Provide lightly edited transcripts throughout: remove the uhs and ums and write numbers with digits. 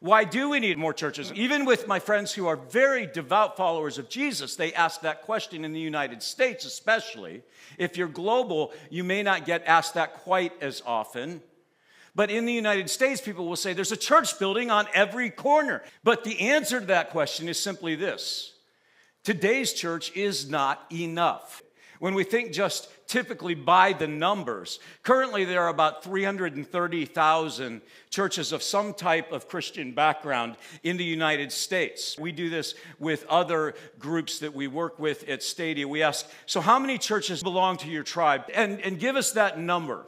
Why do we need more churches? Even with my friends who are very devout followers of Jesus, they ask that question in the United States especially. If you're global, you may not get asked that quite as often. But in the United States, people will say there's a church building on every corner. But the answer to that question is simply this. Today's church is not enough. When we think just typically by the numbers, currently there are about 330,000 churches of some type of Christian background in the United States. We do this with other groups that we work with at Stadia. We ask, so how many churches belong to your tribe? And give us that number.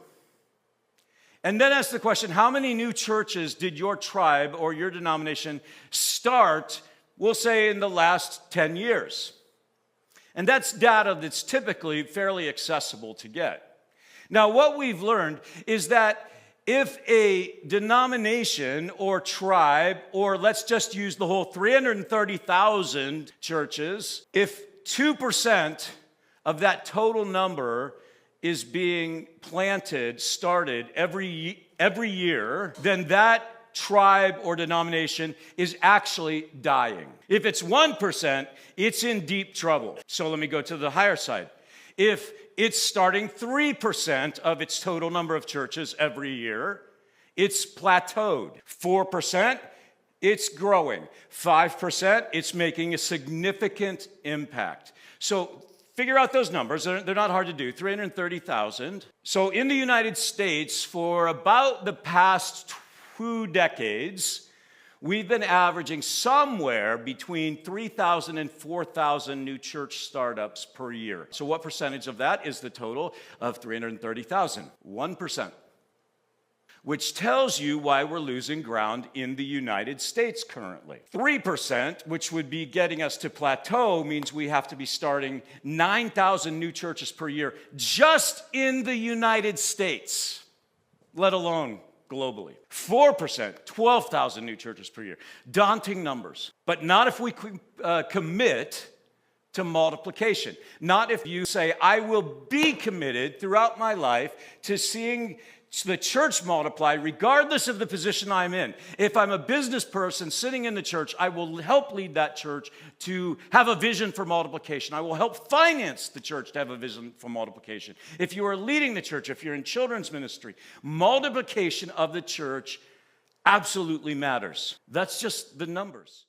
And then ask the question, how many new churches did your tribe or your denomination start, we'll say, in the last 10 years? And that's data that's typically fairly accessible to get. Now, what we've learned is that if a denomination or tribe, or let's just use the whole 330,000 churches, if 2% of that total number is being started every year, then that tribe or denomination is actually dying. If it's 1%, it's in deep trouble. So let me go to the higher side. If it's starting 3% of its total number of churches every year, it's plateaued. 4%, it's growing. 5%, it's making a significant impact. So figure out those numbers. They're not hard to do. 330,000. So in the United States, for about the past 2 decades, we've been averaging somewhere between 3,000 and 4,000 new church startups per year. So what percentage of that is the total of 330,000? 1%. Which tells you why we're losing ground in the United States currently. 3%, which would be getting us to plateau, means we have to be starting 9,000 new churches per year just in the United States, let alone globally. 4%, 12,000 new churches per year. Daunting numbers. But not if we commit to multiplication. Not if you say, I will be committed throughout my life to seeing the church multiply regardless of the position I'm in. If I'm a business person sitting in the church, I will help lead that church to have a vision for multiplication. I will help finance the church to have a vision for multiplication. If you are leading the church, if you're in children's ministry, multiplication of the church absolutely matters. That's just the numbers.